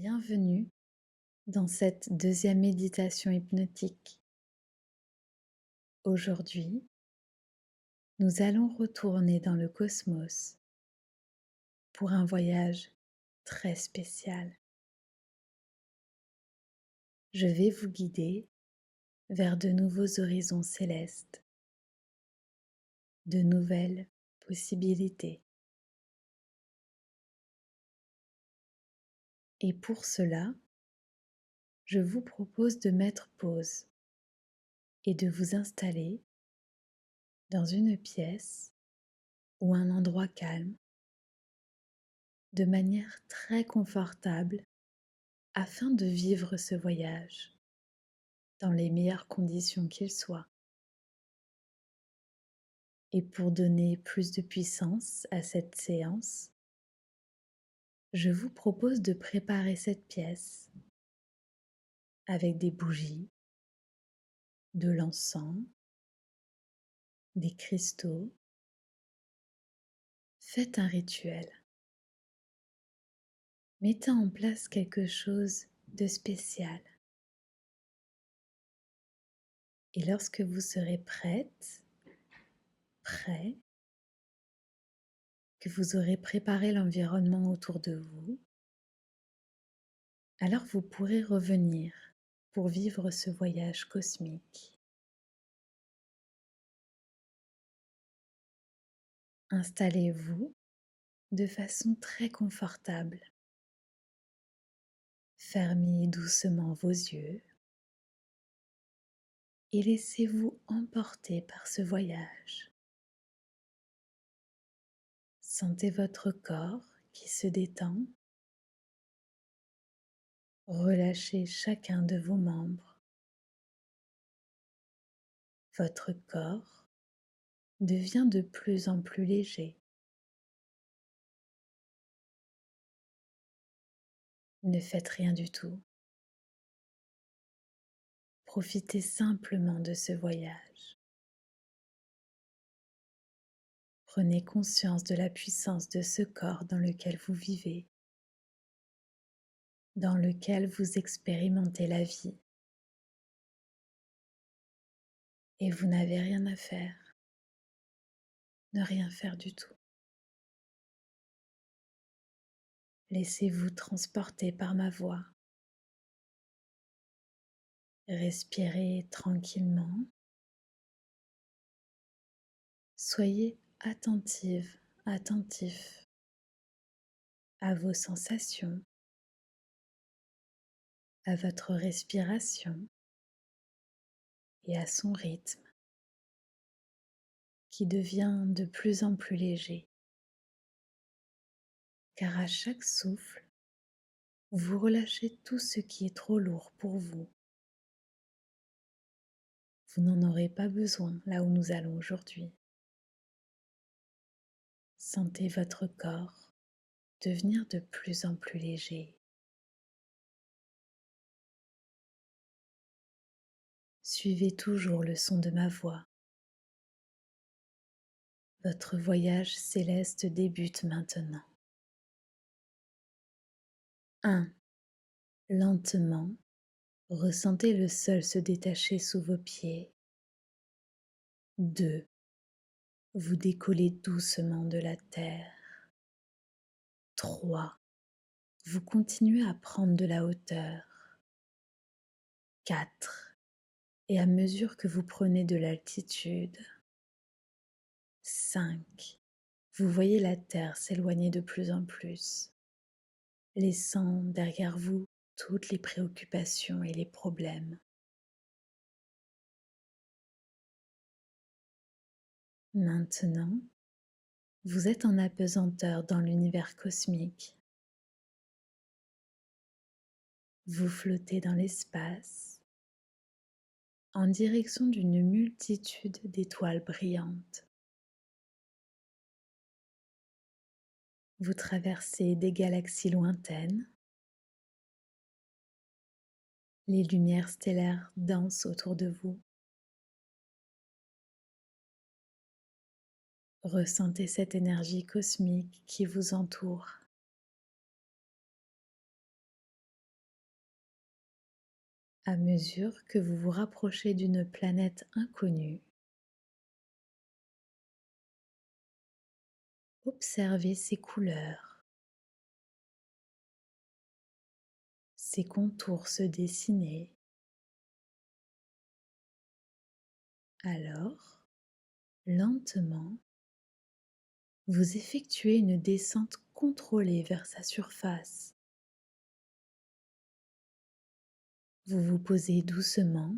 Bienvenue dans cette deuxième méditation hypnotique. Aujourd'hui, nous allons retourner dans le cosmos pour un voyage très spécial. Je vais vous guider vers de nouveaux horizons célestes, de nouvelles possibilités. Et pour cela, je vous propose de mettre pause et de vous installer dans une pièce ou un endroit calme de manière très confortable afin de vivre ce voyage dans les meilleures conditions qu'il soit. Et pour donner plus de puissance à cette séance, je vous propose de préparer cette pièce avec des bougies, de l'encens, des cristaux. Faites un rituel. Mettez en place quelque chose de spécial. Et lorsque vous serez prête, prêt, que vous aurez préparé l'environnement autour de vous, alors vous pourrez revenir pour vivre ce voyage cosmique. Installez-vous de façon très confortable. Fermez doucement vos yeux et laissez-vous emporter par ce voyage. Sentez votre corps qui se détend. Relâchez chacun de vos membres. Votre corps devient de plus en plus léger. Ne faites rien du tout. Profitez simplement de ce voyage. Prenez conscience de la puissance de ce corps dans lequel vous vivez, dans lequel vous expérimentez la vie. Et vous n'avez rien à faire, ne rien faire du tout. Laissez-vous transporter par ma voix. Respirez tranquillement. Soyez attentive, attentif à vos sensations, à votre respiration et à son rythme qui devient de plus en plus léger. Car à chaque souffle, vous relâchez tout ce qui est trop lourd pour vous. Vous n'en aurez pas besoin là où nous allons aujourd'hui. Sentez votre corps devenir de plus en plus léger. Suivez toujours le son de ma voix. Votre voyage céleste débute maintenant. 1. Lentement, ressentez le sol se détacher sous vos pieds. 2. Vous décollez doucement de la terre. 3. Vous continuez à prendre de la hauteur. 4. Et à mesure que vous prenez de l'altitude. 5. Vous voyez la terre s'éloigner de plus en plus, laissant derrière vous toutes les préoccupations et les problèmes. Maintenant, vous êtes en apesanteur dans l'univers cosmique. Vous flottez dans l'espace en direction d'une multitude d'étoiles brillantes. Vous traversez des galaxies lointaines. Les lumières stellaires dansent autour de vous. Ressentez cette énergie cosmique qui vous entoure. À mesure que vous vous rapprochez d'une planète inconnue, observez ses couleurs, ses contours se dessiner. Alors, lentement, vous effectuez une descente contrôlée vers sa surface. Vous vous posez doucement,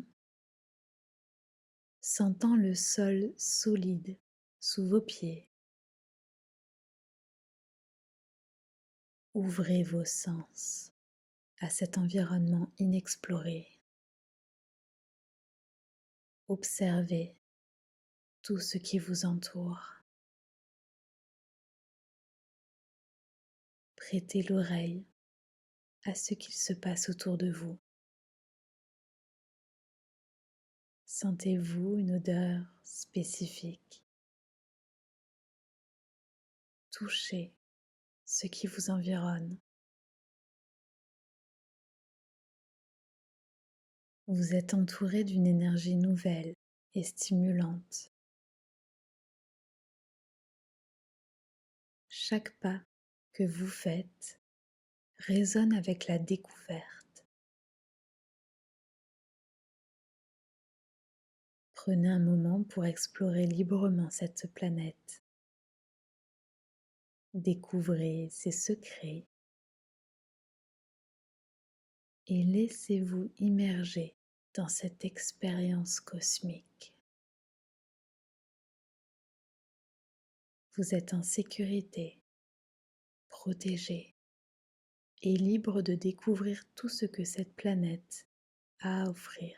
sentant le sol solide sous vos pieds. Ouvrez vos sens à cet environnement inexploré. Observez tout ce qui vous entoure. Prêtez l'oreille à ce qu'il se passe autour de vous. Sentez-vous une odeur spécifique? Touchez ce qui vous environne. Vous êtes entouré d'une énergie nouvelle et stimulante. Chaque pas que vous faites résonne avec la découverte. Prenez un moment pour explorer librement cette planète. Découvrez ses secrets et laissez-vous immerger dans cette expérience cosmique. Vous êtes en sécurité, protégé et libre de découvrir tout ce que cette planète a à offrir.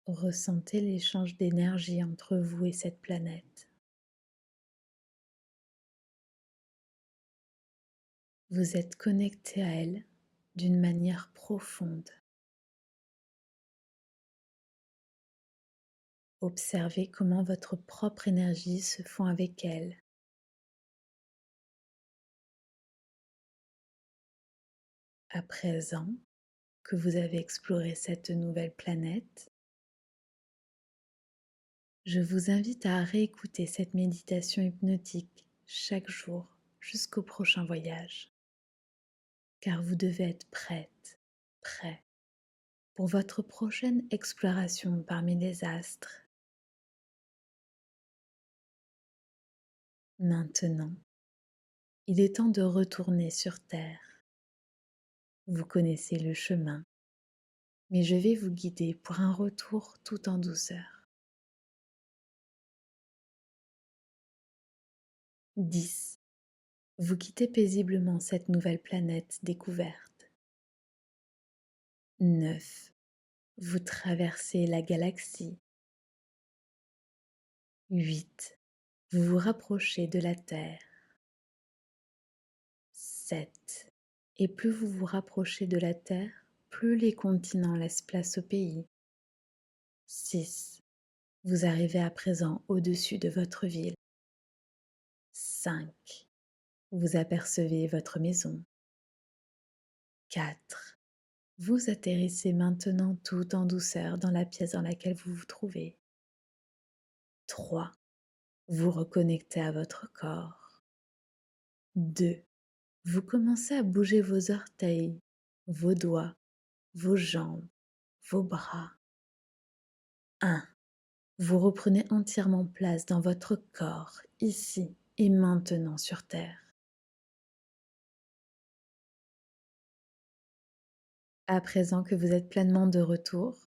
Ressentez l'échange d'énergie entre vous et cette planète. Vous êtes connecté à elle d'une manière profonde. Observez comment votre propre énergie se fond avec elle. À présent que vous avez exploré cette nouvelle planète, je vous invite à réécouter cette méditation hypnotique chaque jour jusqu'au prochain voyage, car vous devez être prête, prêt pour votre prochaine exploration parmi les astres. Maintenant, il est temps de retourner sur Terre. Vous connaissez le chemin, mais je vais vous guider pour un retour tout en douceur. 10. Vous quittez paisiblement cette nouvelle planète découverte. 9. Vous traversez la galaxie. 8. Vous vous rapprochez de la Terre. 7. Et plus vous vous rapprochez de la Terre, plus les continents laissent place au pays. 6. Vous arrivez à présent au-dessus de votre ville. 5. Vous apercevez votre maison. 4. Vous atterrissez maintenant tout en douceur dans la pièce dans laquelle vous vous trouvez. 3. Vous reconnectez à votre corps. 2. Vous commencez à bouger vos orteils, vos doigts, vos jambes, vos bras. 1. Vous reprenez entièrement place dans votre corps, ici et maintenant sur Terre. À présent que vous êtes pleinement de retour,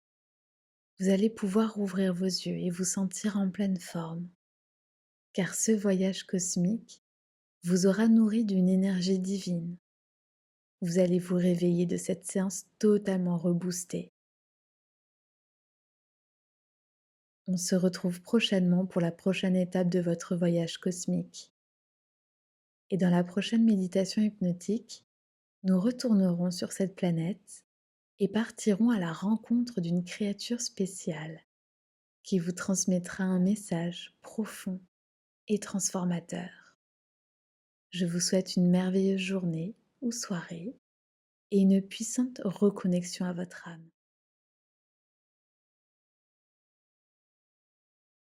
vous allez pouvoir ouvrir vos yeux et vous sentir en pleine forme, car ce voyage cosmique vous aura nourri d'une énergie divine. Vous allez vous réveiller de cette séance totalement reboostée. On se retrouve prochainement pour la prochaine étape de votre voyage cosmique. Et dans la prochaine méditation hypnotique, nous retournerons sur cette planète et partirons à la rencontre d'une créature spéciale qui vous transmettra un message profond et transformateur. Je vous souhaite une merveilleuse journée ou soirée et une puissante reconnexion à votre âme.